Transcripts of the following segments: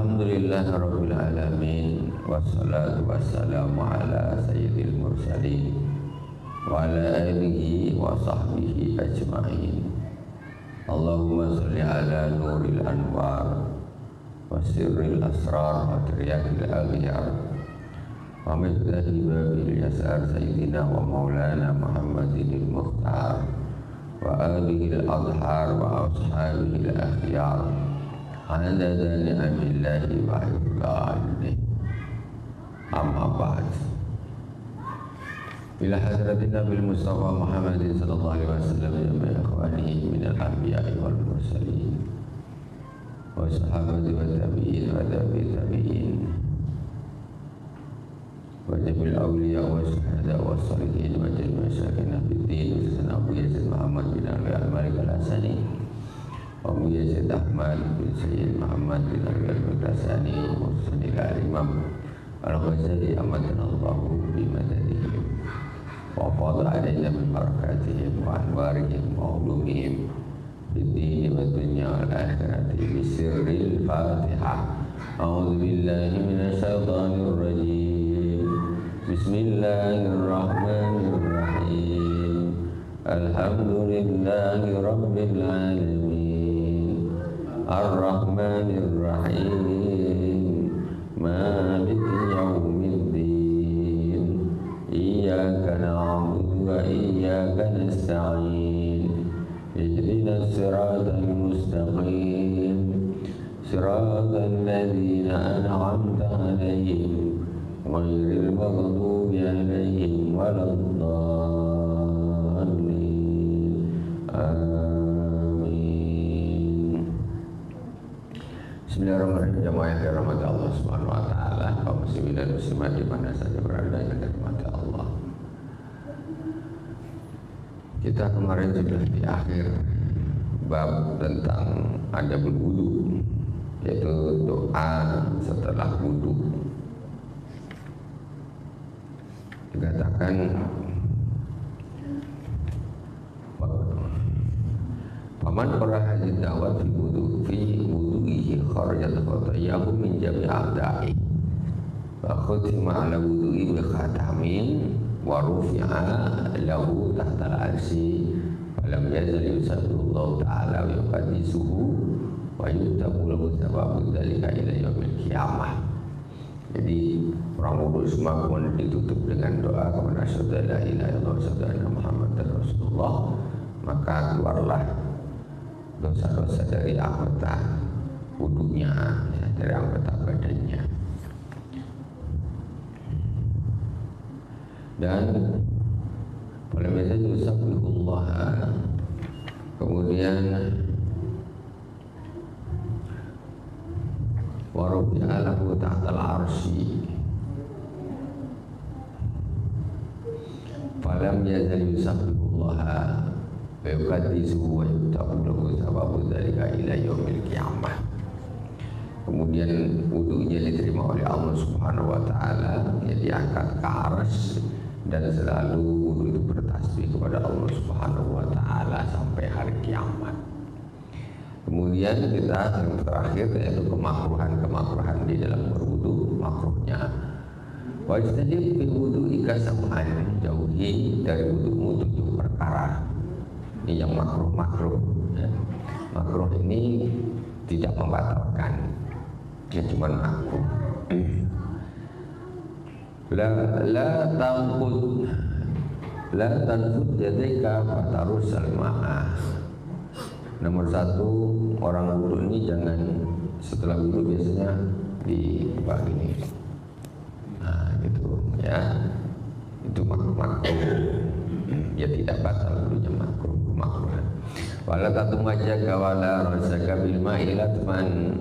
Alhamdulillah Rabbil Alamin, wassalatu wassalamu ala sayyidil mursalin wa ala alihi wa sahbihi ajma'in. Allahumma salli ala nuril anwar wa sirril asrar wa tiryakil aghyar wa miftahi babil yasar sayyidina wa maulana Muhammadinil Mukhtar wa alihi al-adhar wa ashabihi al-akhyar adada ni'amillahi wa ifdalihi. Amma ba'd. Ila hadratin Nabi Mustafa Muhammadin sallallahu alaihi wasallam wa ikhwanihi minal anbiya'i wal mursalin wa sahabati wa tabi'in wa tabi'in wa jami'il awliya wa syuhada wa salihin wa jami'il masyayikh fid din Sayyidina Abu Yazid Muhammad bin Ali al-Malik al-Hasani wa Abu Yazid Ahmad bin Sayyid Muhammad bin Ali al-Qasani wa Sayyidil Imam Al-Ghazali amadallahu bi madadihim wa fadha alaina min barakatihim wa anwarihim wa ulumihim fid din wa dunya wal akhirati bi sirril Fatihah. A'udzu billahi minasy syaithanir rajim. Bismillahirrahmanirrahim. Alhamdulillahi rabbil alamin. Ar-Rahmanir Rahim. Maliki yaumiddin. Iyyaka na'budu wa iyyaka nasta'in. Ihdinas siratal mustaqim. Siratal ladzina an'amta 'alaihim ghairil maghdubi 'alaihim waladdallin. Amin. Bismillahirrahmanirrahim. Jamaah yang dirahmati Allah Subhanahu wa taala, kaum muslimin dan muslimat di mana saja berada yang dirahmati Allah. Kita kemarin sudah di akhir bab tentang adabul wudu, yaitu doa setelah wudu. Dikatakan paman qara hadhihi da'wat fi wudu'ihi kharajat khatayahu min jami' a'da'i wa khutima ala wudu'i bi khatamin wa rufi'a lahu tahta al-'arsy falam yazal yusabbihu ta'ala wa yuqaddisuhu wa yutabu lahu sababu dzalika ila yaumil qiyamah. Jadi orang wudu semua kemudian ditutup dengan doa kepada asyhadu an la ilaha illallah wa asyhadu anna muhammadar rasulullah, maka keluarlah dosa-dosa dari anggota wudunya, ya, dari anggota badannya. Dan pada biasa yusabbihullah, kemudian wa rufi'a lahu tahtal arsy falam yazal yusabbihullah wa yuqaddisuhu wa yutabu lahu sababu dzalika ila yaumil qiyamah. Kemudian wudunya diterima oleh Allah Subhanahu wa taala, ya, diangkat ke arsy dan selalu wudu itu bertasbih kepada Allah Subhanahu wa taala sampai hari kiamat. Kemudian kita yang terakhir yaitu kemakruhan di dalam berwudu. Makruhnya wajtanib fi wudu'ika sab'an, jauhi dari wudu'mu 7 perkara. Ini yang makruh, ya. Makruh ini tidak membatalkan, dia cuma makruh. La tanfud yadika fatarussal ma'a. Nomor 1, orang wudu ini jangan setelah wudu biasanya dibuka gini, nah gitu ya, itu makruh, ya tidak batal wudunya, makruh. Wala tatumaja wala rasaka bil ma'ilatman.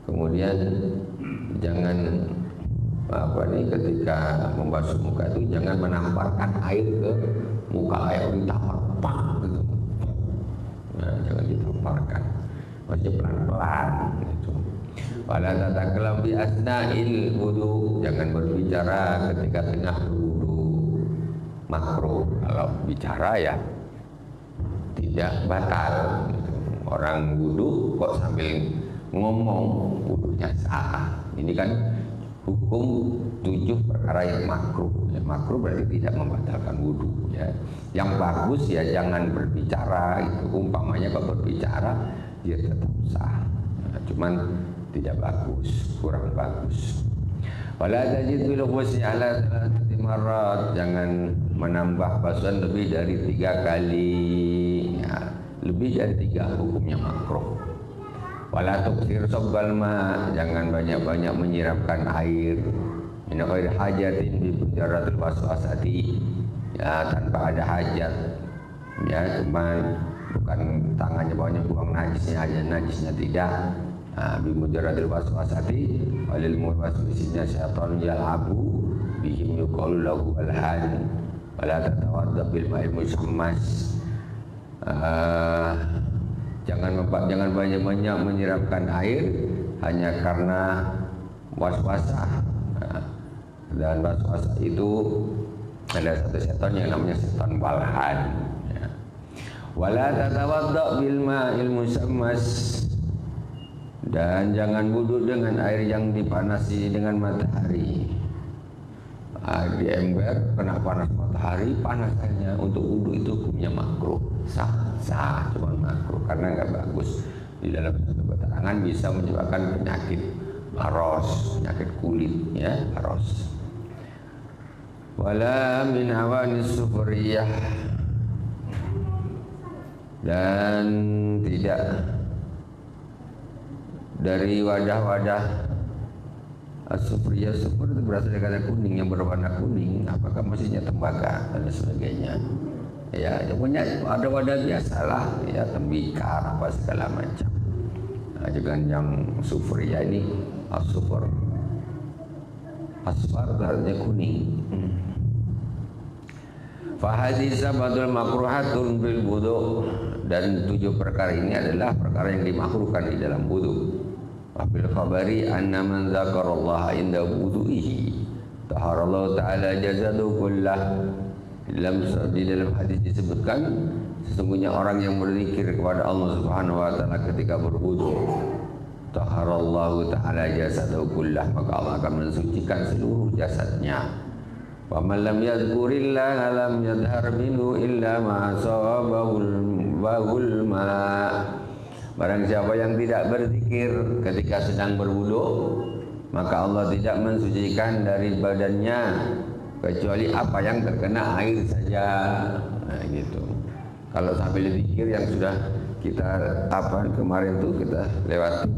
Kemudian jangan ketika membasuh muka itu jangan menamparkan air ke muka, air ditampar pak gitu. Nah, jangan ditamparkan, maksudnya pelan-pelan gitu. Wala tatakalam bi asna'il wudu, jangan berbicara ketika tengah berwudu. Makruh. Kalau bicara ya tidak batal gitu. Orang wudu kok sambil ngomong wudunya sah. Ini kan hukum 7 perkara yang makruh. Ya, makruh berarti tidak membatalkan wudu. Ya. Yang bagus ya jangan berbicara. Itu umpamanya kalau berbicara dia tetap sah. Nah, cuman tidak bagus, kurang bagus. Wala tajid bil ghusli ala 3 marrat, jangan menambah basuhan lebih dari 3 kali. Ya, lebih dari 3 hukumnya makruh. Wala tuksir sabbal ma, jangan banyak-banyak menyiramkan air. Min ghairi hajatin bi mujaratil waswasati, ya tanpa ada hajat. Ya cuman bukan tangannya bawahnya buang najisnya aja, najisnya tidak. Bi mujarradil waswasati walil muwaswisina syaitan yal'abu bihim yuqalu lahu alhan wala tatawadda bil ma'il musammas. Jangan banyak-banyak menyiramkan air hanya karena waswasah. Dan waswasah itu ada satu setan yang namanya setan walhan. Wala tatawadda bil ma'il musammas, dan jangan wudu dengan air yang dipanasi dengan matahari. Di ember kena panas matahari, panas airnya. Untuk wudu itu hukumnya makruh. Sah, cuma makruh karena nggak bagus. Di dalam satu keterangan bisa menyebabkan penyakit baros, penyakit kulit, ya baros. Wala min hawanis sufriyah, dan tidak dari wadah-wadah as-sufriyah. Sufur itu berasal dari kata kuning, yang berwarna kuning. Apakah maksudnya tembaga dan sebagainya? Ya, pokoknya ada wadah biasalah, ya tembikar apa segala macam. Nah, juga yang sufriyah ini as-sufur, asfar artinya kuning. Fahadis sabatul makruhatun bil wudu, dan 7 perkara ini adalah perkara yang dimakruhkan di dalam wudu. Wabil khabari anna man dzakarallaha inda wudu'ihi taharallahu ta'ala jazadu kullah. Di dalam hadis disebutkan sesungguhnya orang yang berzikir kepada Allah Subhanahu wa taala ketika berwudu, taharallahu ta'ala jazadu kullah, maka Allah akan mensucikan seluruh jasadnya. Wa man lam yadhkurillaha lam yadhhar minhu illa ma sawabahul ma. Barang siapa yang tidak berzikir ketika sedang berwudu, maka Allah tidak mensucikan dari badannya kecuali apa yang terkena air saja. Nah gitu. Kalau sambil zikir yang sudah kita kemarin itu kita lewati,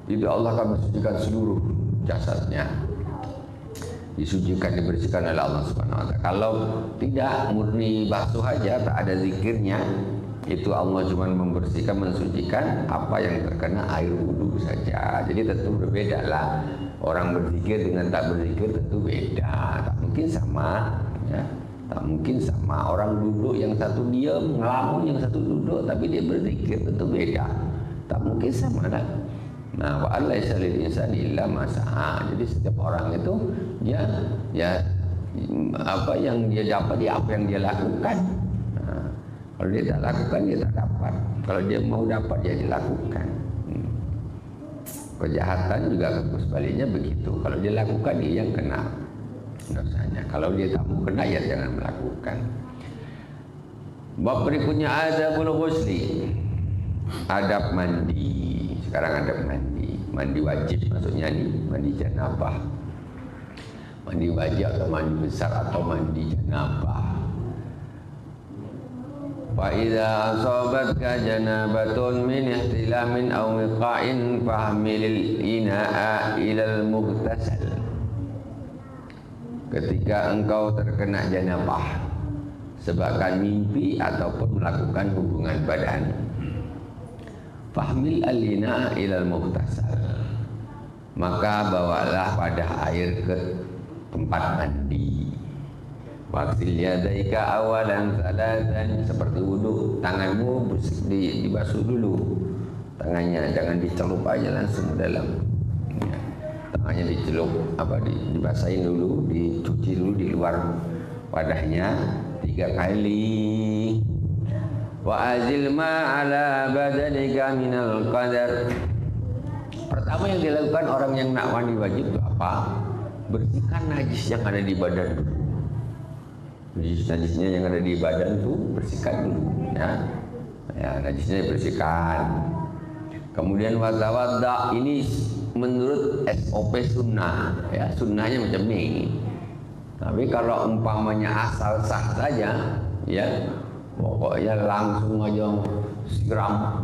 itu Allah akan mensucikan seluruh jasadnya, disucikan, dibersihkan oleh Allah Subhanahu wa taala. Kalau tidak murni basuh aja, tak ada zikirnya, itu Allah cuma membersihkan, mensucikan apa yang terkena air wudu saja. Jadi tentu berbeda lah. Orang berzikir dengan tak berzikir tentu beda. Tak mungkin sama, ya. Tak mungkin sama. Orang duduk yang satu diam, ngelamun, yang satu duduk tapi dia berzikir, tentu beda. Tak mungkin sama lah. Nah, wa alaisa lil insani illa ma sa'a. Jadi setiap orang itu ya apa yang dia dapat, ya apa yang dia lakukan. Nah, kalau dia tak lakukan, dia tak dapat. Kalau dia mau dapat, dia dilakukan. Kejahatan juga sebaliknya begitu. Kalau dia lakukan, dia yang kena dosanya. Kalau dia tak mau kena, ya jangan melakukan. Bab berikutnya adabul ghusli, adab mandi. Sekarang adab mandi. Mandi wajib maksudnya nih, mandi janabah. Mandi wajib atau mandi besar atau mandi janabah. Fa idza asabatka janabatun min ihtilamin aw wiqa'in fahmilil ina'a ilal mughtasal. Ketika engkau terkena janabah sebabkan mimpi ataupun melakukan hubungan badan, fahmil al-ina'a ilal mughtasal, maka bawalah wadah air ke tempat mandi. Waksil yadaika awalan salatan, seperti wudu, tanganmu dibasuh dulu. Tangannya jangan dicelup aja langsung ke dalam. Ya. Tangannya dicelup, dibasahin dulu, dicuci dulu di luar wadahnya 3 kali. Wa azil ma ala badanika minal qadar, Pertama yang dilakukan orang yang nak mandi wajib itu apa? Bersihkan najis yang ada di badan dulu. Najisnya yang ada di badan itu bersihkan dulu, ya. Ya, najisnya dibersihkan. Kemudian watawadda, ini menurut SOP sunnah, ya, sunnahnya macam ini. Tapi kalau umpamanya asal sah saja, ya, pokoknya langsung aja siram,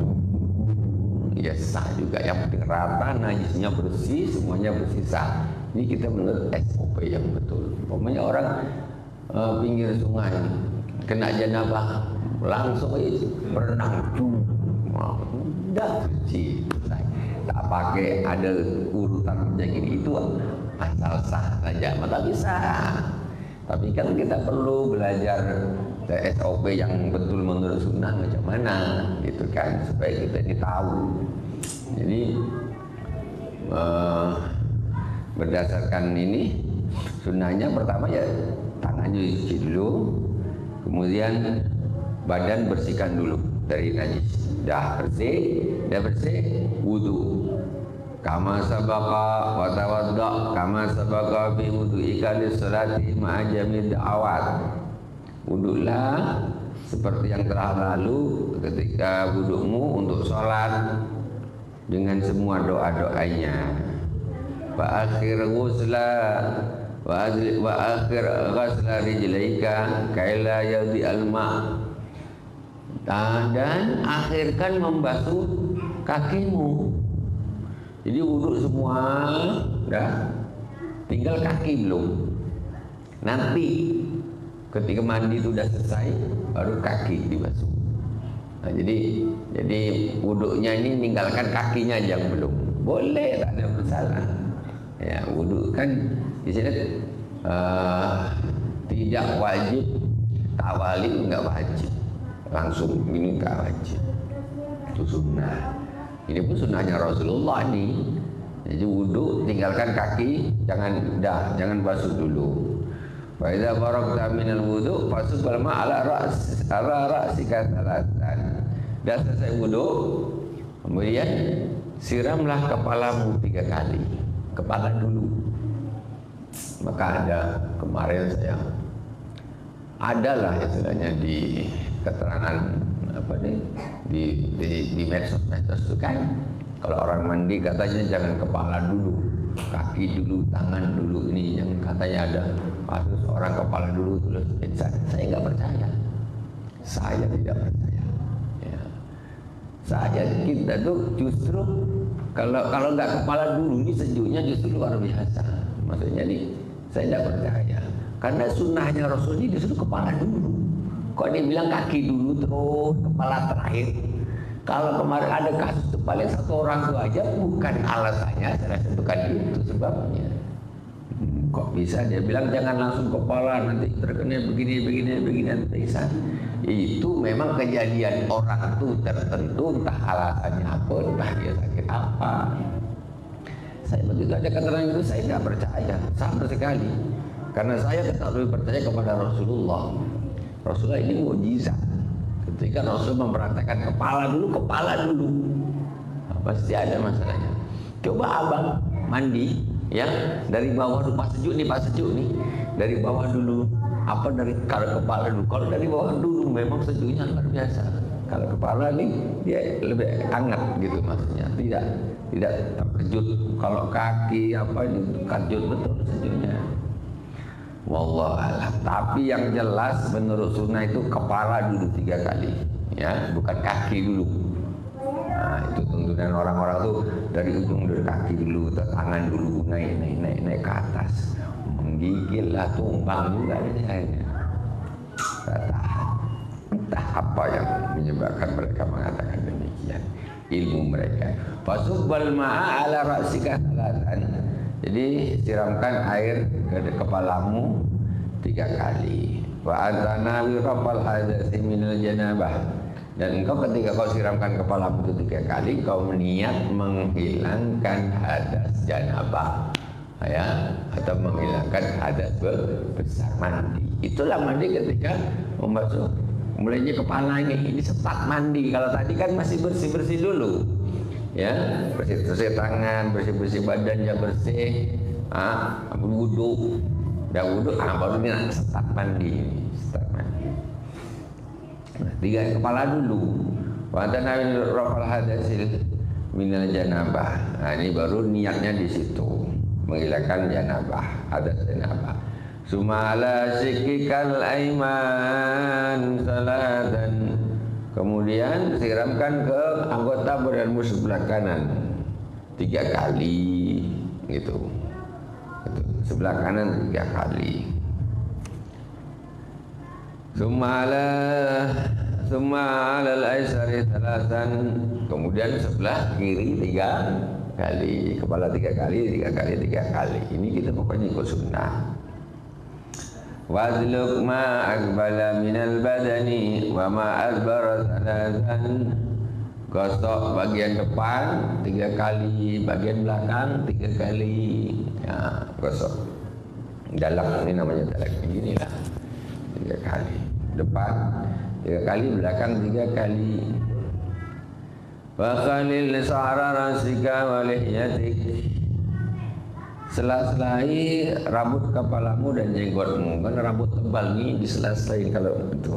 ya sah juga. Yang penting rata, najisnya bersih, semuanya bersih sah. Ini kita menurut SOP yang betul. Umpamanya orang pinggir sungai kena janabah, langsung aja berenang, udah suci. Tak pakai ada urutan macam ini, itu asal sah saja, maka bisa. Tapi kan kita perlu belajar SOP yang betul menurut sunnah macam mana, gitu kan, supaya kita ini tahu. Jadi berdasarkan ini sunnahnya, pertama ya tangannya cuci dulu, kemudian badan bersihkan dulu dari najis. Dah bersih, wudu. Kama sabaka wa tawadda kama sabaka fi wudu'ika lis-salati ma'a jami' da'awat. Wudulah seperti yang telah lalu ketika wudu'mu untuk sholat dengan semua doa-doanya. Wa akhir ghusla wa akhir ghusla rijlaika kaila yadi al-ma'. Dan akhirkan membasuh kakimu. Jadi wudhu semua, dah, tinggal kaki belum. Nanti ketika mandi itu sudah selesai, baru kaki dibasuh. Nah, jadi wudhunya ini tinggalkan kakinya aja yang belum. Boleh, tak ada masalah. Ya, wudhu kan di sini tidak wajib, tawali enggak wajib. Langsung ini enggak wajib, itu sunnah. Ini pun sunnahnya Rasulullah nih. Jadi wudhu tinggalkan kaki, jangan basuh dulu. Wa idza faragta minal wudhu fasubbil ma'a ala ra'sika thalathan. Dah selesai wudhu, kemudian siramlah kepalamu 3 kali. Kepala dulu. Maka ada kemarin saya adalah istilahnya di keterangan apa nih di medsos itu kan, kalau orang mandi katanya jangan kepala dulu, kaki dulu, tangan dulu. Ini yang katanya ada kasus orang kepala dulu terus pingsan. Saya nggak percaya, saya tidak percaya. Ya. Kita tuh justru kalau nggak kepala dulu, ini sejuknya justru luar biasa. Maksudnya nih, saya tidak percaya karena sunnahnya Rasul ini disuruh kepala dulu. Kok dia bilang kaki dulu terus kepala terakhir? Kalau kemarin ada kasus itu paling 1 orang itu aja, bukan alasannya, saya tentukan itu sebabnya. Kok bisa dia bilang jangan langsung kepala, nanti terkena begini nanti bisa. Itu memang kejadian orang itu tertentu, entah alasannya apa, entah dia sakit apa. Saya begitu ada keterangan itu, saya tidak percaya sama sekali, karena saya tetap lebih percaya kepada Rasulullah. Rasulullah ini mukjizat. Ketika Rasul mempraktekkan kepala dulu, nah, pasti ada masalahnya. Coba abang mandi, ya, dari bawah dulu, pas sejuk nih, dari bawah dulu. Apa dari kalau kepala dulu? Kalau dari bawah dulu memang sejuknya luar biasa. Kalau kepala nih dia lebih hangat gitu maksudnya. Tidak terkejut. Kalau kaki apa itu kejut betul sejuknya. Wallahualam. Tapi yang jelas menurut sunnah itu kepala dulu 3 kali, ya, bukan kaki dulu. Nah, itu tuntunan orang-orang tuh dari ujung dari kaki dulu, ke tangan dulu, naik ke atas, menggigil lah, tumbang juga akhirnya. Entah apa yang menyebabkan mereka mengatakan demikian. Ilmu mereka. Fasubbal ma'a ala ra'sika thalathan. Jadi siramkan air ke kepalamu 3 kali. Wa antana wirafal hadasi minal janabah. Dan engkau ketika kau siramkan kepalamu itu 3 kali, kau niat menghilangkan hadas janabah, ya, atau menghilangkan hadas besar mandi. Itulah mandi ketika membasuh mulainya kepala ini start mandi. Kalau tadi kan masih bersih dulu. ya, bersih tangan, bersih badan, ya bersih, wudhu, dah wudhu, baru ini start mandi. Nah, 3 kepala dulu. Wa tanawil rafal hadasil minal janabah. Nah, ini baru niatnya di situ, menghilangkan janabah, hadas janabah. Sumala sikikal aiman salatan. Kemudian siramkan ke anggota badanmu sebelah kanan 3 kali gitu. Sebelah kanan 3 kali. Sumala al-aisari salatan. Kemudian sebelah kiri 3 kali. Kepala 3 kali, 3 kali, 3 kali. Ini kita pokoknya ikut sunnah. Wadluk ma aqbala minal badani wa ma adbara salatan. Gosok bagian depan 3 kali, bagian belakang 3 kali. Ya, gosok. Dalak ini namanya dalak beginilah. 3 kali. Depan 3 kali, belakang 3 kali. Wa khalil sa'ra rasika wa lihyatik. Sela-selai rambut kepalamu dan jenggotmu. Kan rambut tebal nih disela-selain kalau itu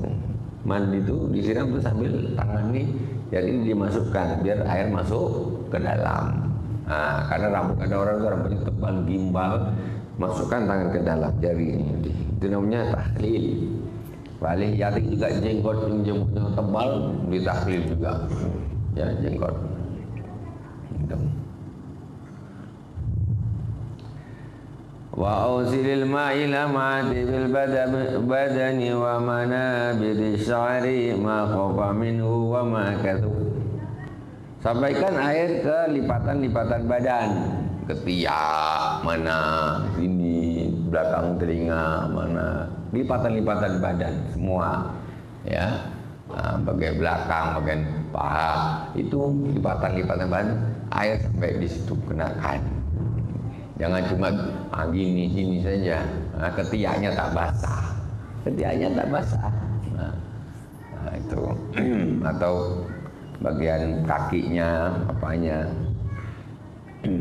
mandi itu disiram sambil tangan nih, jadi dimasukkan biar air masuk ke dalam. Nah, karena rambut ada orang itu rambutnya tebal gimbal, masukkan tangan ke dalam jari ini. Itu namanya tahlil. Walih yatik juga jenggot yang jenggotnya tebal ditahlil juga. Ya jenggot. Gitu. Wa ausilil ma'ila ma'ati bil badani wa manabidi sya'ri ma khafa minhu wa ma kathu. Sampaikan air ke lipatan-lipatan badan, ketiak mana, sini, belakang telinga mana, lipatan-lipatan badan semua, ya, bagian belakang, bagian paha, itu lipatan-lipatan badan, air sampai di situ kenakan. Jangan cuma gini saja, ketiaknya tak basah, nah itu atau bagian kakinya, apanya,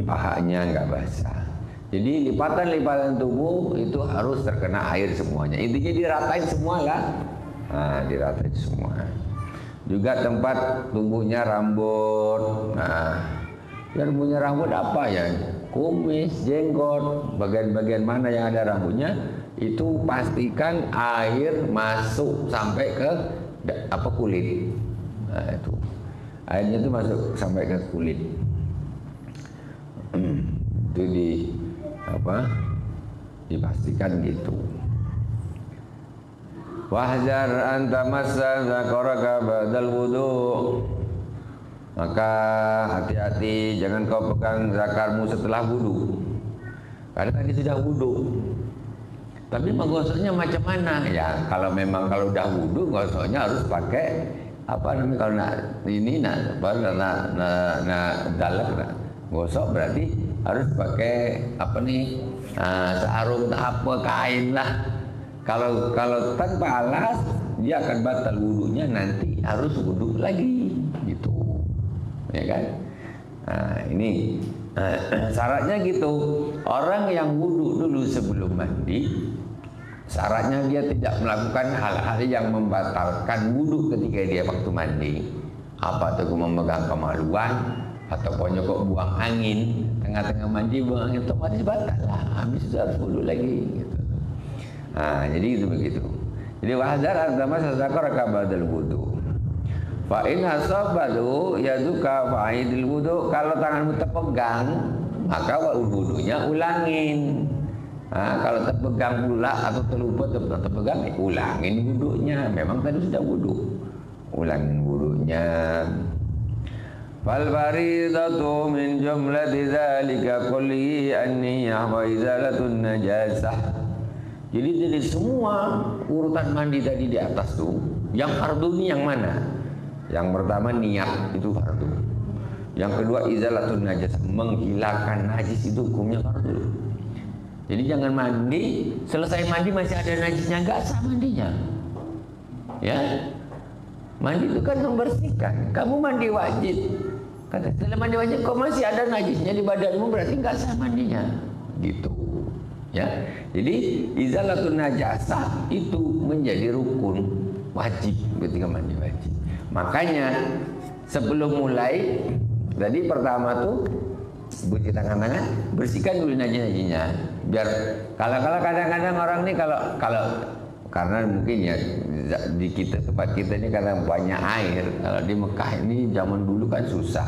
pahanya nggak basah. Jadi lipatan-lipatan tubuh itu harus terkena air semuanya. Intinya diratain semua lah, diratain semua. Juga tempat tumbuhnya rambut, yang punya rambut apa ya? Kumis, jenggot, bagian-bagian mana yang ada rambutnya itu pastikan air masuk sampai ke kulit. Nah, itu airnya itu masuk sampai ke kulit. Itu dipastikan gitu. Wahzar anta massa zakaraka ba'dal wudu. Maka hati-hati jangan kau pegang zakarmu setelah wudu. Karena tadi sudah wudu. Tapi menggosoknya macam mana? Ya kalau udah wudu gosoknya harus pakai kalau dalak gosok berarti harus pakai sarung apa kain lah. Kalau tanpa alas dia akan batal wudunya, nanti harus wudu lagi gitu. Ya kan? Nah, ini syaratnya gitu. Orang yang wudu dulu sebelum mandi, syaratnya dia tidak melakukan hal-hal yang membatalkan wudu ketika dia waktu mandi. Apa tuh memegang kemaluan atau pokoknya kok buang angin tengah-tengah mandi, buang angin otomatis batal lah. Habis itu harus wudu lagi gitu. Nah, jadi itu begitu. Jadi wahdzar antama sazakaraka ba'dal wudu. Fa in hasabadu yaduka fa'idil wudu. Kalau tanganmu terpegang, maka wudunya ulangin. Nah, kalau terpegang pula atau terlupa terpegang, ulangin wudunya. Memang tadi sudah wudu, ulangin wudunya. Fal faridatu min jumlati dzalika kulli an-niyyah wa izalatun najasah. Jadi dari semua urutan mandi tadi di atas tuh, yang fardu ini yang mana? Yang pertama niat itu fardu. Yang kedua izalatun najis, menghilangkan najis itu hukumnya fardu. Jadi jangan mandi, selesai mandi masih ada najisnya, nggak sah mandinya. Ya, mandi itu kan membersihkan. Kamu mandi wajib, Kata setelah mandi wajib kok masih ada najisnya di badanmu, berarti nggak sah mandinya. Gitu. Ya. Jadi izalatun najasah itu menjadi rukun wajib ketika mandi wajib. Makanya sebelum mulai tadi pertama tuh cuci tangan-tangan, bersihkan dulu najis-najisnya. Biar kalau kadang-kadang orang nih kalau karena mungkin ya di tempat kita ini karena banyak air. Kalau di Mekah ini zaman dulu kan susah.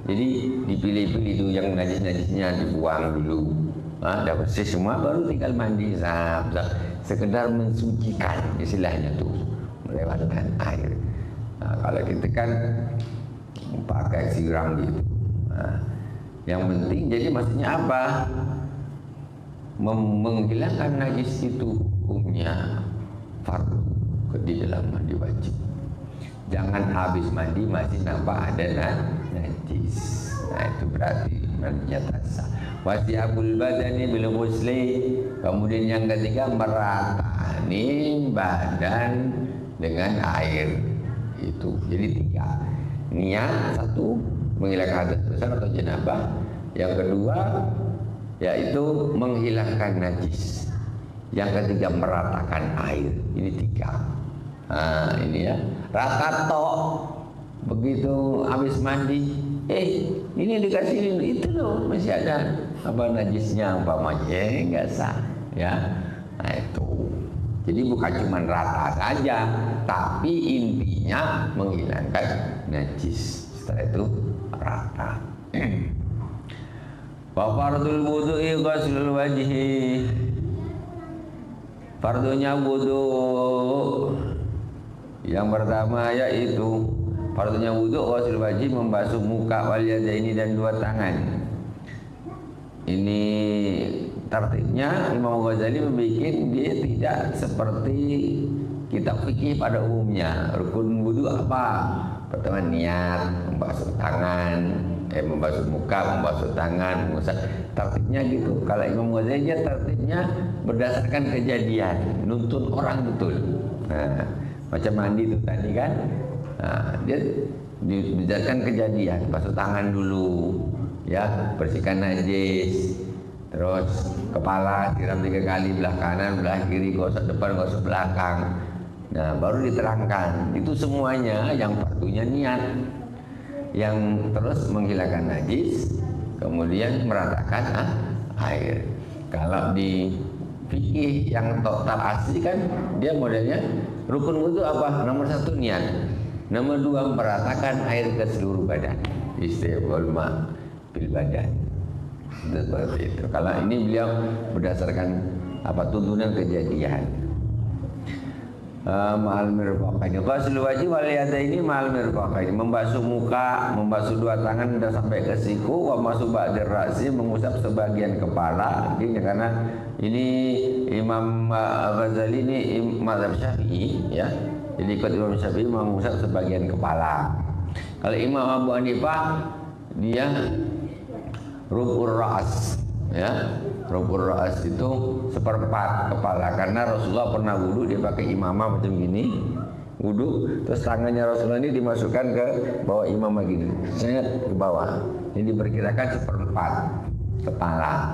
Jadi dipilih-pilih itu yang najis-najisnya dibuang dulu. Udah bersih semua baru tinggal mandi, sekedar mensucikan istilahnya tuh, melewatkan air. Kalau kita kan pakai sirang gitu. Yang penting jadi maksudnya apa? Menghilangkan najis itu hukumnya fardu di dalam mandi wajib. Jangan habis mandi masih nampak ada najis. Nah itu berarti mandinya tak sah. Wasiabul badani bil ghusli. Kemudian yang ketiga meratani badan dengan air. Itu jadi 3. Niat 1 menghilangkan hadas besar atau janabah. Yang kedua yaitu menghilangkan najis. Yang ketiga meratakan air. Ini 3. Ini ya. Rata tok begitu habis mandi, ini dikasih itu loh masih ada apa najisnya umpamanya, nggak sah ya. Nah itu. Jadi bukan cuma rata saja, tapi intinya menghilangkan najis. Setelah itu rata. Wa fardul wudu'i ghuslul wajhi. Fardunya wudu yang pertama yaitu fardunya wudu ghuslul wajhi, membasuh muka, wal yadaini dan 2 tangan. Ini tertibnya Imam Ghazali membuat dia tidak seperti kitab fikih pada umumnya. Rukun wudu apa? Pertama niat, membasuh tangan, membasuh muka, membasuh tangan, mengusap. Tertibnya gitu. Kalau Imam Ghazali dia tertibnya berdasarkan kejadian, nuntun orang betul. Nah, macam mandi itu tadi kan. Nah, dia berdasarkan kejadian, basuh tangan dulu, ya, bersihkan najis. Terus kepala siram 3 kali, belah kanan, belah kiri, gosok depan, gosok belakang. Nah, baru diterangkan. Itu semuanya yang fardunya niat. Yang terus menghilangkan najis, kemudian meratakan air. Kalau di fikih yang total asli kan dia modelnya rukun wudu apa? Nomor 1 niat, nomor 2 meratakan air ke seluruh badan, istiqbal ma bil badan. Seperti itu. Kalau ini beliau berdasarkan apa tuntunan kejadian. Ma'al mirfaqaini ghuslul wajhi wal yadaini ma'al mirfaqaini, membasuh muka, membasuh 2 tangan dan sampai ke siku, wa masuk ba'dir ra'si, mengusap sebagian kepala. Ini karena ini Imam Ghazali ini mazhab Syafi'i ya. Jadi ikut Imam Syafi'i mengusap sebagian kepala. Kalau Imam Abu Hanifah dia rubur ra's ya. Rubur ra's itu 1/4 kepala, karena Rasulullah pernah wudu dia pakai imamah macam gini, wudu, terus tangannya Rasulullah ini dimasukkan ke bawah imamah gini, set ke bawah. Ini diperkirakan 1/4 kepala.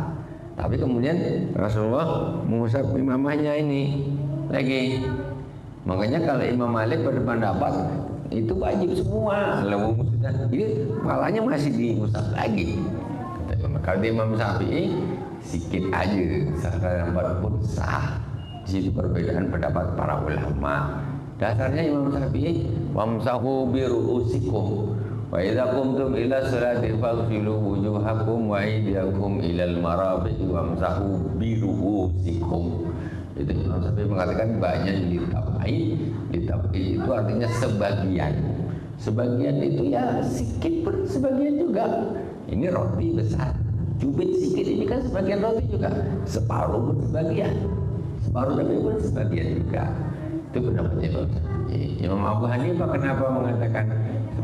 Tapi kemudian Rasulullah mengusap imamahnya ini lagi. Makanya kalau Imam Malik berpendapat itu wajib semua. Lalu ini kepalanya masih diusap lagi. Kalau di Imam Syafi'i sedikit aja, secara lambat pun sah. Di situ perbedaan pendapat para ulama. Dasarnya Imam Syafi'i wamsahu bi ru'usikum wa idza qumtum ila sholati faghsilu wujuhakum wa aydiyakum ilal marafiqi wamsahu bi ru'usikum. Itu Imam Syafi'i mengatakan banyak ditabai. Ditabai itu artinya sebagian. Sebagian itu ya sedikit pun sebagian juga. Ini roti besar, cubit sedikit ini kan sebagian roti juga, separuh pun sebagian, separuh tapi pun sebagian juga. Itu pendapatnya Imam Abu Hanifah. Kenapa mengatakan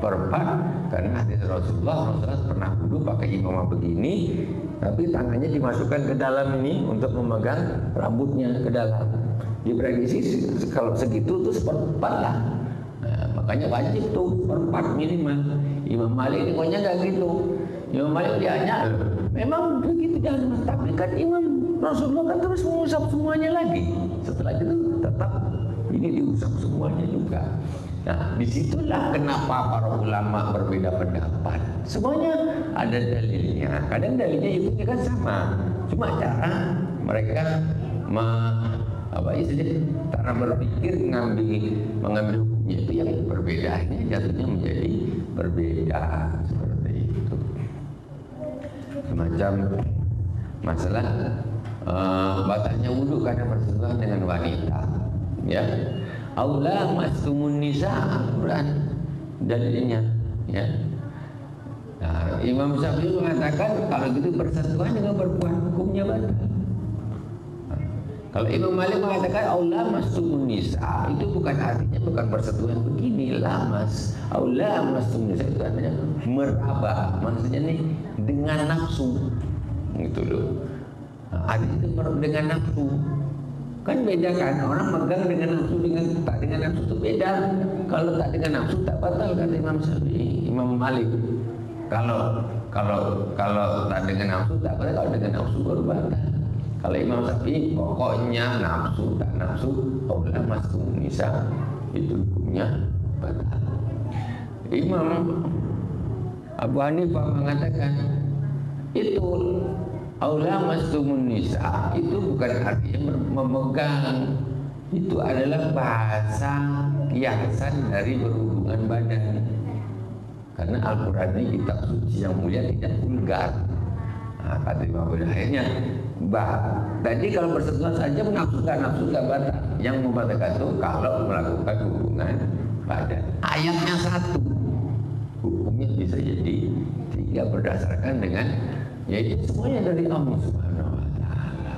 1/4? Karena hadis Rasulullah pernah wudu pakai imamah begini, tapi tangannya dimasukkan ke dalam ini untuk memegang rambutnya ke dalam. Diprediksi kalau segitu itu 1/4 lah. Nah, maka Makanya wajib tuh seperempat minimal. Imam Malik ini pokoknya nggak gitu. Imam Malik dia memang begitu jangan, tapi kan Imam Rasulullah kan terus mengusap semuanya lagi. Setelah itu tetap ini diusap semuanya juga. Nah, disitulah kenapa para ulama berbeda pendapat. Semuanya ada dalilnya. Kadang dalilnya itu kan sama, cuma cara mereka cara berpikir mengambil hukumnya itu yang berbeda. Akhirnya jatuhnya menjadi berbeda seperti itu. Semacam masalah batalnya wudhu karena bersentuhan dengan wanita, ya. Aula mastumun nisa, Al-Quran dalilnya, ya. Nah, Imam Syafi'i mengatakan kalau gitu bersentuhan dengan perempuan hukumnya batal. Kalau Imam Malik mengatakan aula mastumun nisa, itu bukan artinya bukan bersentuhan begini, lamas. Aula mastumun nisa itu artinya meraba, maksudnya nih dengan nafsu, gitu loh. Nah, artinya itu dengan nafsu. Kan beda kan, orang megang dengan nafsu dengan tak dengan nafsu itu beda. Kalau tak dengan nafsu tak batal kata Imam Syafi'i, Imam Malik. Kalau tak dengan nafsu tak batal, kalau dengan nafsu baru batal. Kalau Imam Syafi'i pokoknya nafsu tak nafsu, aula mastumun nisa itu hukumnya batal. Imam Abu Hanifah mengatakan itu aula mastumun nisa itu bukan artinya memegang, itu adalah bahasa kiasan dari berhubungan badan. Karena Al-Quran ini kitab suci yang mulia, tidak vulgar. Nah, kata Imam Abu akhirnya tadi kalau bersentuhan saja nafsu gak batal. Yang membatalkan itu kalau melakukan hubungan badan. Ayatnya satu, hukumnya bisa jadi tiga berdasarkan dengan yaitu semuanya dari Allah Subhanahu wa Ta'ala.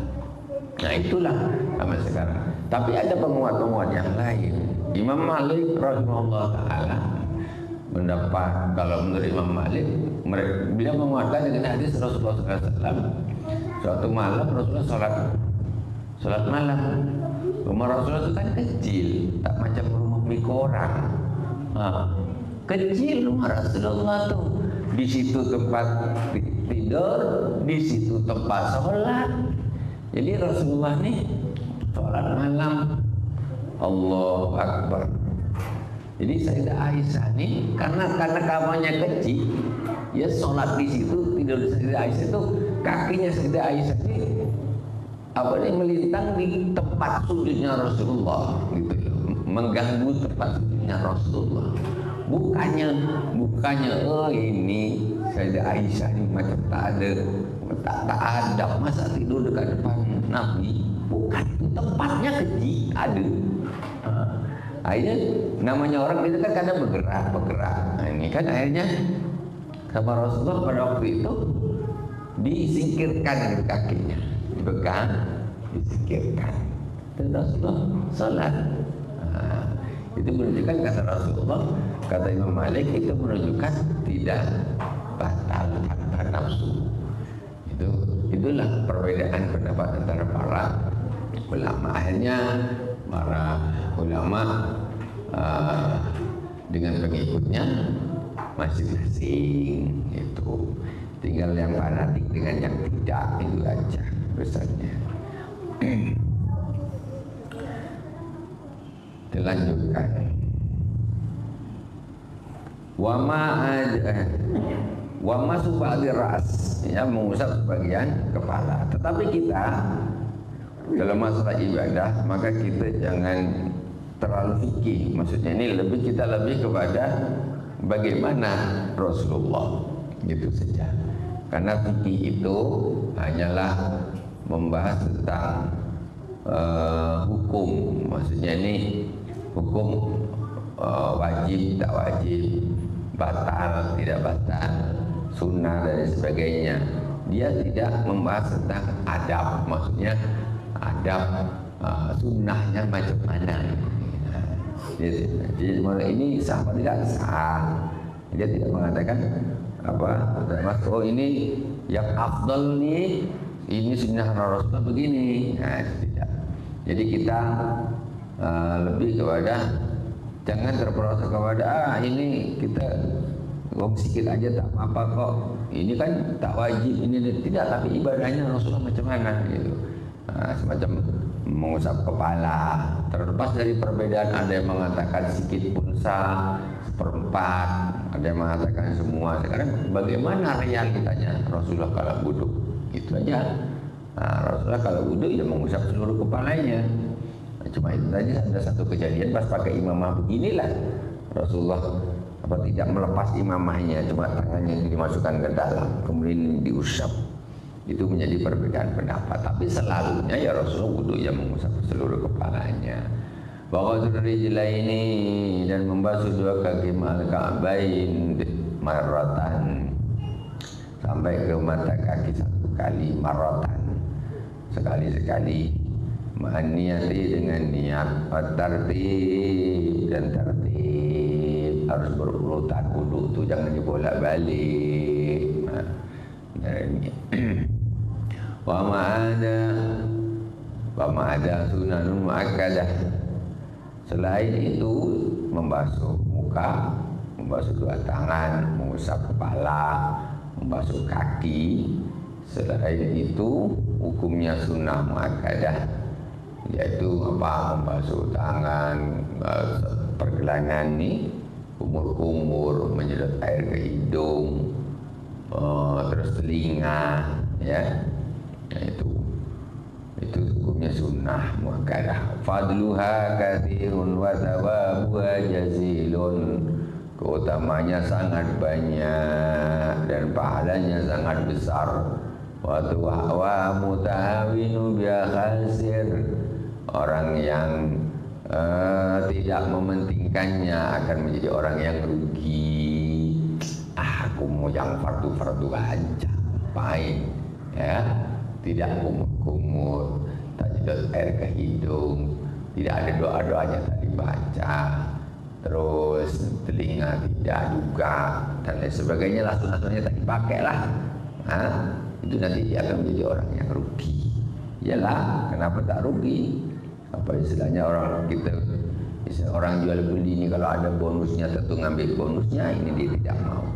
Nah itulah sampai sekarang. Tapi ada penguat-penguat yang lain. Imam Malik rahimahullah ta'ala mendapat, kalau menurut Imam Malik, beliau menguatkan dengan hadis Rasulullah SAW. Suatu malam Rasulullah sholat malam. Rumah Rasulullah itu kan kecil, tak macam rumah milik orang. Kecil rumah Rasulullah tuh. Di situ tempat tidur, di situ tempat sholat. Jadi Rasulullah nih sholat malam, Allahu Akbar. Jadi Sayyidah Aisyah nih karena kamarnya kecil, ya sholat di situ, tidur di Sayyidah Aisyah itu kakinya Sayyidah Aisyah ini melintang di tempat sujudnya Rasulullah, gitu, mengganggu tempat sujudnya Rasulullah. Bukannya oh ini Sayyidah Aisyah ini macam tak ada masa tidur dekat depan Nabi. Bukan, itu tempatnya kecil ada. Akhirnya namanya orang itu kan kadang bergerak. Nah, ini kan akhirnya sama Rasulullah pada waktu itu disingkirkan dari kakinya, dipegang, disingkirkan. Dan Rasulullah sholat. Nah, itu menunjukkan kata Rasulullah, kata Imam Malik itu menunjukkan tidak batal tanpa nafsu. Itulah perbedaan pendapat antara para ulama. Akhirnya para ulama dengan pengikutnya masing-masing itu. Tinggal yang fanatik dengan yang tidak, itu aja besarnya. Dilanjutkan. Wama subadi ras, ya, mengusap sebagian kepala. Tetapi kita dalam masalah ibadah maka kita jangan terlalu fikih. Maksudnya ini kita lebih kepada bagaimana Rasulullah, gitu saja. Karena fikih itu hanyalah membahas tentang hukum. Maksudnya ini hukum wajib tak wajib, batal tidak batal, sunnah dan sebagainya. Dia tidak membahas tentang adab, maksudnya adab sunnahnya macam mana. Jadi ini sah atau tidak sah. Dia tidak mengatakan oh ini yang afdal nih, ini sunnah Rasulullah begini. Nah, tidak. Jadi kita lebih kepada Jangan terperosok kepada ini kita sikit aja tak apa-apa kok. Ini kan tak wajib ini tidak, tapi ibadahnya Rasulullah macam mana gitu. Semacam mengusap kepala. Terlepas dari perbedaan, ada yang mengatakan sikit pun sah, seperempat, ada yang mengatakan semua. Sekarang bagaimana realitanya Rasulullah kalau wudhu? Itu aja. Rasulullah kalau wudhu ya mengusap seluruh kepalanya. Cuma itu tadi ada satu kejadian pas pakai imamah beginilah Rasulullah tidak melepas imamahnya, cuma tangannya dimasukkan ke dalam kemudian diusap. Itu menjadi perbedaan pendapat, tapi selalunya ya Rasulullah wudhu yang mengusap seluruh kepalanya. Bahwa rijla ini dan membasuh dua kaki ma'al ka'bain marratan, sampai ke mata kaki satu kali, marratan sekali-sekali, ma'aniyati dengan niat, tartib dan tertib, harus berurutan wudhu itu, jangan dibolak-balik. Wa ma'ada sunanun mu'akkadah. Selain itu membasuh muka, membasuh dua tangan, mengusap kepala, membasuh kaki. Selain itu hukumnya sunnah mu'akkadah, yaitu membasuh tangan, pergelangan nih, kumur-kumur, menyedot air ke hidung, terus telinga, ya. Nah, itu hukumnya sunnah muakkadah. Fadluha katsirun wa thawabuha jazilun. Keutamanya sangat banyak dan pahalanya sangat besar. Wa tuwa mutawinu bi khasir. Orang yang tidak mementingkannya akan menjadi orang yang rugi. Aku mau yang fardu-fardu aja, ngapain ya? Tidak kumur-kumur, tak nyedot air ke hidung, tidak ada doa-doanya tak dibaca, terus telinga tidak juga, dan lain sebagainya lah, sunah-sunahnya tak dipakai lah. Itu nanti dia akan menjadi orang yang rugi. Iyalah, kenapa tak rugi? Apa istilahnya orang kita, orang jual beli ini kalau ada bonusnya tentu ngambil bonusnya, ini dia tidak mau.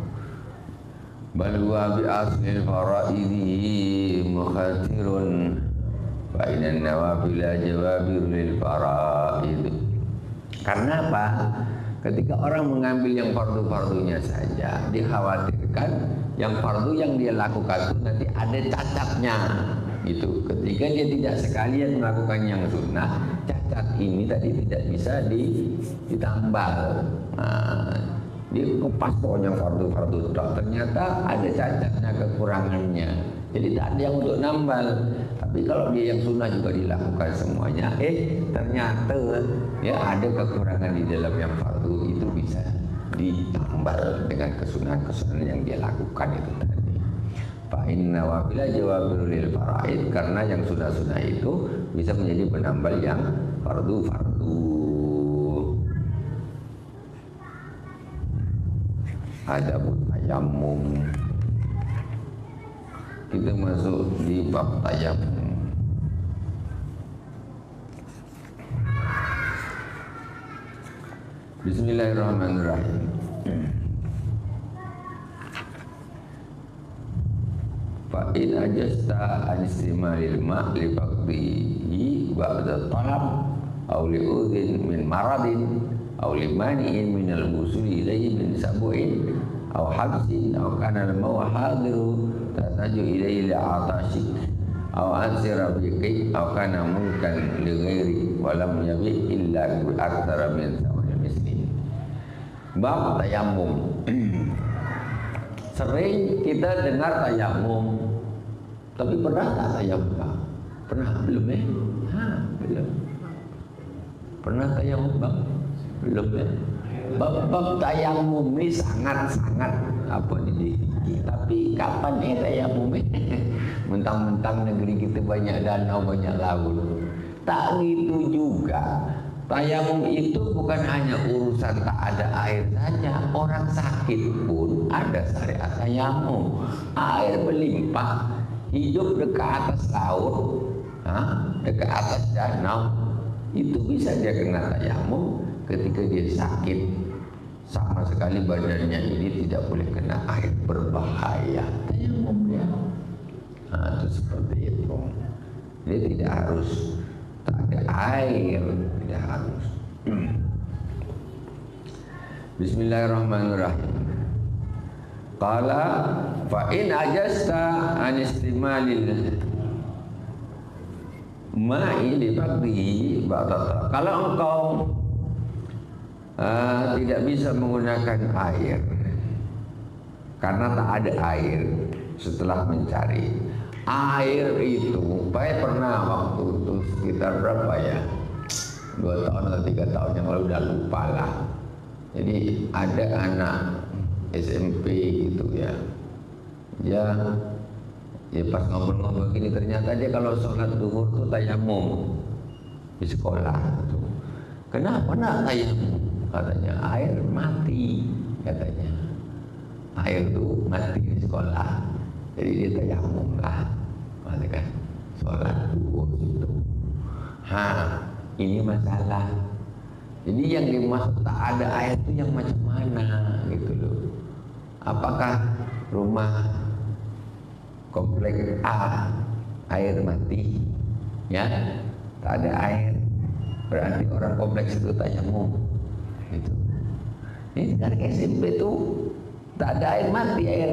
Bal huwa bi aslil faraidi mukhatirun fa inna nawafil jawabir lil faraid. Karena apa? Ketika orang mengambil yang fardu-fardunya saja, dikhawatirkan yang fardu yang dia lakukan itu nanti ada cacatnya gitu. Ketika dia tidak sekalian melakukan yang sunnah, cacat ini tadi tidak bisa ditambal. Dia kupas pokoknya fardu-fardu, ternyata ada cacatnya, kekurangannya, jadi tak ada yang untuk nambal. Tapi kalau dia yang sunnah juga dilakukan semuanya, ternyata ya ada kekurangan di dalam yang fardu, itu bisa ditambal dengan kesunahan-kesunahan yang dia lakukan itu tadi. Fa inna wafila jawabir lil faraid, karena yang sunnah-sunnah itu bisa menjadi penambal yang fardu-fardu. Adabut tayammum. Kita masuk di bab tayammum. Bismillahirrahmanirrahim. Fa in ajasta an istimalil ma' li faqdihi ba'da talab aw li udhin min maradin aw li mani'in min al-wusuli ilayhi min sab'in aw habsin aw kana al-maw hadiru tataju ilayhi li'atashik aw ansira biqi aw kana mulkan li ghairi wa lam yabi illa bi aktsara min sawil misli. Bab tayammum. Sering kita dengar tayammum, tapi pernah tak tayammum? Pernah belum ya? Belum. Pernah tayammum bang? Belum ya? Bab tayammum ini sangat-sangat apa nih? Tapi kapan nih tayammum ini? Mentang-mentang negeri kita banyak danau, banyak laut. Tak gitu juga. Tayammum itu bukan hanya urusan tak ada air saja. Orang sakit pun ada syariat tayammum. Air berlimpah, hidup dekat atas laut, dekat atas danau, itu bisa dia kena tayammum. ketika dia sakit sama sekali badannya ini tidak boleh kena air berbahaya. Tayamum dia. Nah, itu seperti itu. Dia tidak harus tak ada air, tidak harus. Bismillahirrahmanirrahim. Qala fa in ajasta an istimalil ma'i li fadhihi ba'da. Kalau engkau tidak bisa menggunakan air karena tak ada air setelah mencari air itu, saya pernah waktu itu sekitar berapa ya, 2 tahun atau 3 tahun yang lalu, udah lupa lah. Jadi ada anak SMP gitu ya, ya pas ngobrol-ngobrol gini ternyata dia kalau sholat duhur tuh tayamum di sekolah tuh. Kenapa nak tayamum? Katanya air mati, katanya air tuh mati di sekolah, jadi dia tayamum lah, kan sholat duhur itu. Ini masalah. Jadi yang dimaksud tak ada air itu yang macam mana gitu loh. Apakah rumah komplek A air mati, ya tak ada air, berarti orang kompleks itu tayamum gitu. Ini sekarang SMP itu tak ada air mati air,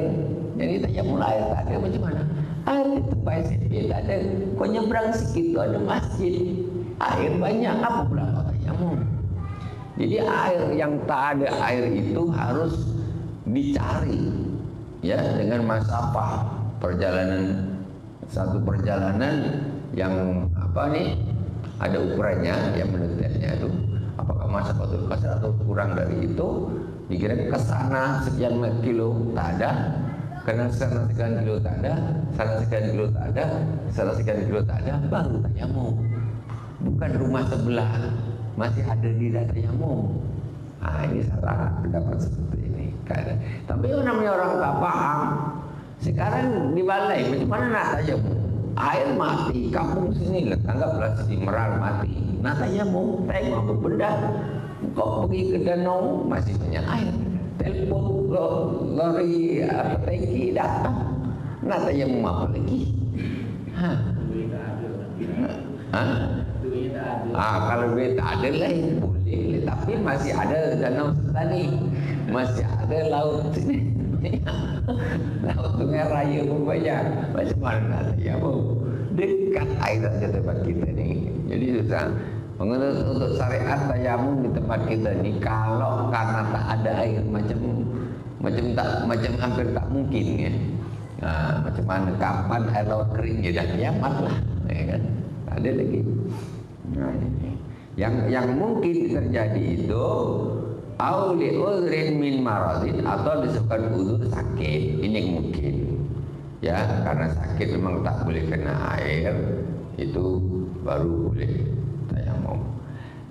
jadi tayamum air tak ada, macam mana? Air di tempat SMP tak ada, kau nyebrang segitu ada masjid, air banyak, apa pula kau tayamum? Jadi air yang tak ada air itu harus dicari ya dengan masafah perjalanan, satu perjalanan yang apa nih ada ukurannya yang mendetailnya itu, apakah masafah kasar atau kurang dari itu, dikira ke sana sekian kilo tak ada, karena sana sekian kilo tak ada, sana sekian kilo tak ada, sana sekian kilo tak ada, baru tayamum. Bukan rumah sebelah masih ada di tayamum. Ini salah pendapat seperti ini. Tapi namanya orang tak paham. Sekarang di balai, macam mana nak tayamum? Air mati, kampung sini lah, anggaplah sini Meral mati. Nak tayamum, tengok apa benda. Kau pergi ke danau, masih banyak air. Telepon lori apa tangki datang. Nak tayamum apa lagi? Kalau duit tak ada lain boleh, tapi masih ada danau Sentani, masih ada laut sini. Laut Sungai Raya pun banyak. Macam mana ya bu? Dekat air saja tempat kita ni. Jadi susah. Untuk syariat tayamum di tempat kita ni, kalau karena tak ada air macam hampir tak mungkin ya. Macam mana kapan air laut kering ya dah kiamat lah, ya kan? Tak ada lagi. Yang mungkin terjadi itu auli uzrin min maradin, atau disebabkan uzur sakit. Ini mungkin ya, karena sakit memang tak boleh kena air, itu baru boleh tayamum.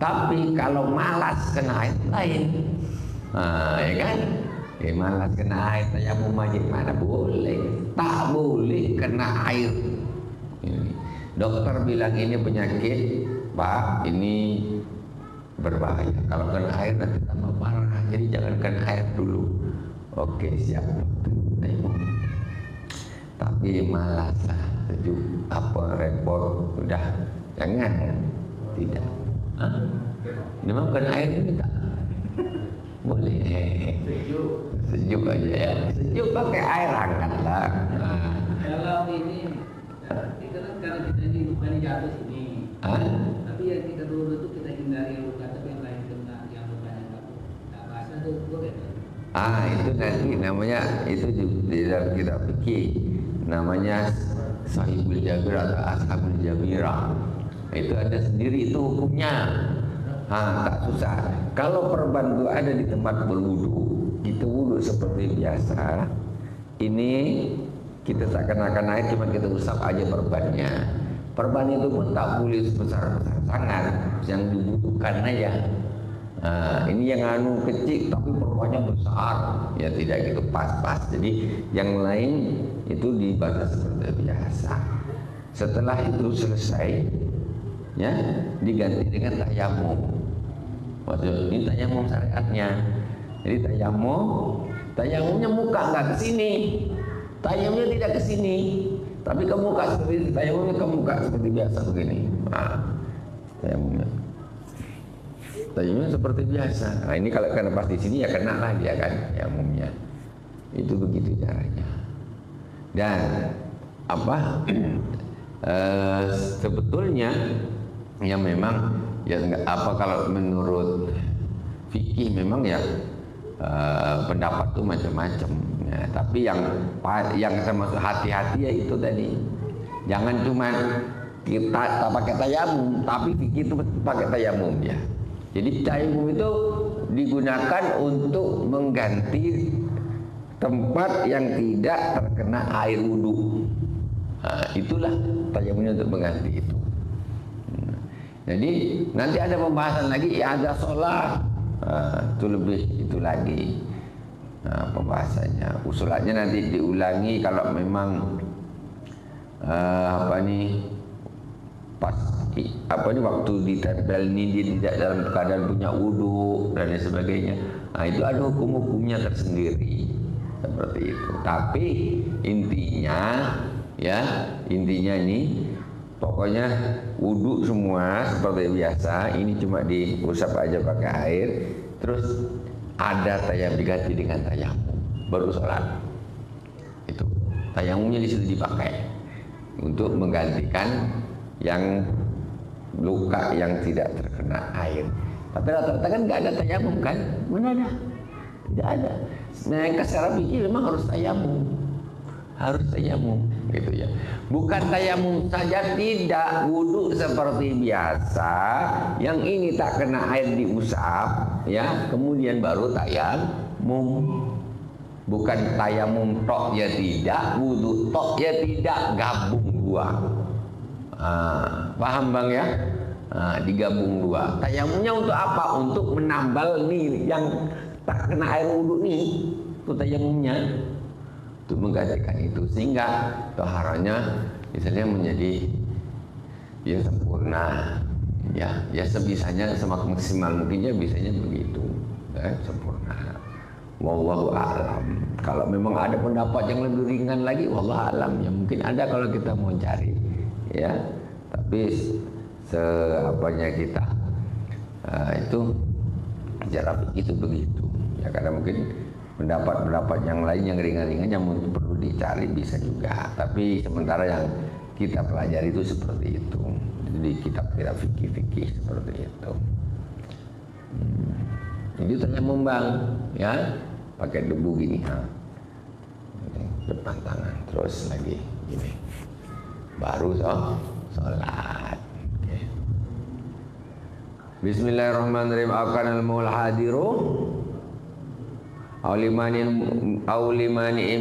Tapi kalau malas kena air lain, ya kan, malas kena air tayamum aja mana boleh, tak boleh kena air. Dokter bilang ini penyakit Pak, ini berbahaya. Kalau kena air nanti tambah parah. Jadi jangan kena air dulu. Oke, siap dokter. Tapi malas lah, sejuk apa repot, udah jangan. Tidak. Memang kena air ini tak boleh. Sejuk aja ya. Sejuk pakai air hangatlah. Kalau ini kita kan karena kita ini bukan jatuh sini. Tapi yang kita dulu itu kita hindari luka, tapi yang lain kena yang lukanya tak basah itu boleh. Itu nanti namanya, itu di dalam kitab fikih namanya Sahibul Jabir atau Ashabul Jabirah. Itu ada sendiri itu hukumnya. Tak susah. Kalau perban itu ada di tempat berwudu, itu wudu seperti biasa. Ini kita tak kenakan air, cuma kita usap aja perbannya. Perban itu pun tak boleh sebesar-besar sangat, yang dibutuhkan aja. Ini yang kecil tapi perbannya besar, ya tidak gitu pas-pas. Jadi yang lain itu dibatas seperti biasa. Setelah itu selesai, ya diganti dengan tayamum. Maksudnya ini tayamum syariatnya. Jadi tayamumnya muka nggak ke sini. Tayamumnya tidak ke sini. Tapi ke muka seperti tayamumnya ke muka seperti biasa begini. Nah, tayamumnya seperti biasa. Nah, ini kalau kena pas di sini ya kena lah dia kan tayamumnya. Itu begitu caranya. Dan sebetulnya ya memang ya enggak kalau menurut fikih memang ya pendapat tuh macam-macam ya, tapi yang termasuk hati-hati ya itu tadi, jangan cuma kita pakai tayamum tapi fikih itu pakai tayamum ya. Jadi tayamum itu digunakan untuk mengganti tempat yang tidak terkena air wudhu. Nah, itulah tayamumnya untuk mengganti itu. Jadi nanti ada pembahasan lagi ada sholat. Itu lebih itu lagi pembahasannya. Usulannya nanti diulangi kalau memang waktu ditempel ini dia tidak dalam keadaan punya wudhu dan lain sebagainya. Nah itu ada hukum-hukumnya tersendiri seperti itu. Tapi intinya ini pokoknya wudhu semua seperti biasa. Ini cuma diusap aja pakai air. Terus ada tayamum diganti dengan tayamum baru sholat. Itu tayamumnya di situ dipakai untuk menggantikan yang luka yang tidak terkena air. Tapi rata-rata kan nggak ada tayamum kan? Mana ada? Tidak ada. Nah yang secara fikih memang harus tayamum gitu ya. Bukan tayamum saja, tidak, wudhu seperti biasa. Yang ini tak kena air diusap ya, kemudian baru tayamum. Bukan tayamum tok ya tidak, wudhu tok ya tidak, gabung dua. Paham Bang ya? Digabung dua. Tayamumnya untuk apa? Untuk menambal nih yang tak kena air wudhu nih. Itu tayamumnya. Untuk menggantikan itu sehingga toharonya misalnya menjadi ya sempurna ya sebisanya semaksimal mungkinnya bisanya begitu sempurna. Wallahu a'lam. Kalau memang ada pendapat yang lebih ringan lagi wallahu a'lam ya mungkin ada kalau kita mau cari ya, tapi seapanya kita itu jarak itu begitu ya, karena mungkin pendapat-pendapat yang lain yang ringan-ringan yang perlu dicari bisa juga, tapi sementara yang kita pelajari itu seperti itu. Jadi kitab-kitab fikih seperti itu. Jadi tayamum Bang ya, pakai debu gini depan tangan terus lagi gini baru sholat. Bismillahirrahmanirrahim. Akanal maul hadiru Aulimani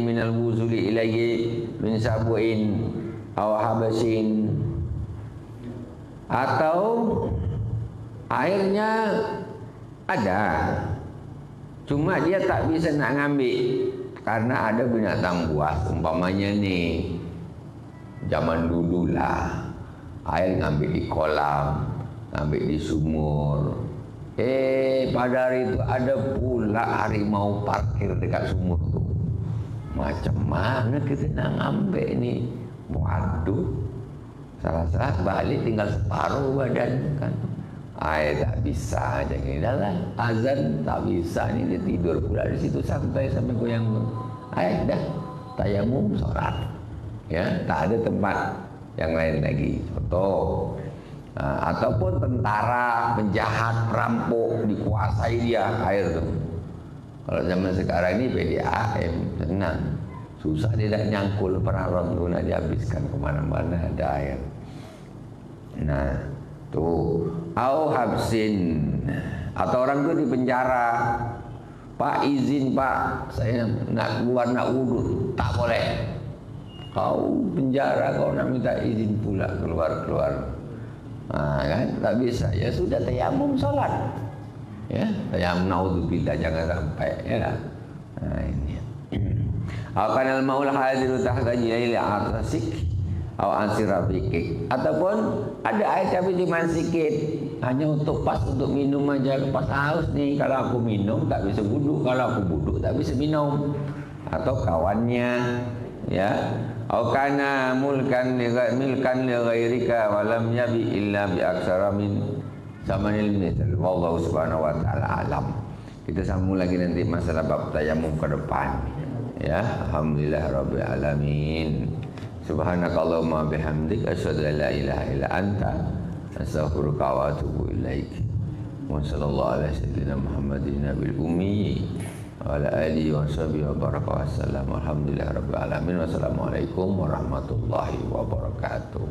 minal wuzuli ilaihi min sabu'in aw habasin, atau airnya ada cuma dia tak bisa nak ngambil karena ada binatang buas. Umpamanya nih zaman dulu lah, air ngambil di kolam, ngambil di sumur. Pada hari itu ada pula harimau parkir dekat sumur tuh. Macam mana kita nak ngambil ini? Waduh, salah balik tinggal separuh badan kan. Tak bisa aja gini dah. Azan tak bisa, ini dia tidur pula di situ sampai goyang. Dah tayamum sholat. Ya, tak ada tempat yang lain lagi. Contoh. Ataupun tentara, penjahat, perampok dikuasai dia air tuh. Kalau zaman sekarang ini PDAM tenang, susah dia tak nyangkul peraron tuh nak dihabiskan kemana-mana ada air. Nah tuh, au habsin, atau orang tuh di penjara, Pak izin Pak, saya nak keluar nak wudhu, tak boleh. Kau penjara kau nak minta izin pula keluar. Kan tak bisa, ya sudah tayamum sholat ya, tayamum naudzubillah jangan sampai ya. Ini akanal maul hadiru tahtaji ila atasik aw ansirafikik, ataupun ada air tapi cuma sedikit, hanya untuk pas untuk minum aja, pas haus nih. Kalau aku minum tak bisa wudhu, kalau aku wudhu tak bisa minum. Atau kawannya, ya. Au kana milkan li ghairika wa lam yabi illa bi aksara min samanil mithl. Wallahu subhanahu wa ta'ala alam. Kita sambung lagi nanti masalah bab tayamum ke depan. Ya, alhamdulillah rabbil alamin. Subhanakallahumma bihamdik asyhadu an la ilaha illa anta astaghfiruka wa atubu ilaik. Wa sallallahu ala sayyidina Muhammadin nabil ummi wa ala alihi wa sahbihi wa baraka wa sallam. Alhamdulillah rabbil alamin. Wassalamualaikum warahmatullahi wabarakatuh.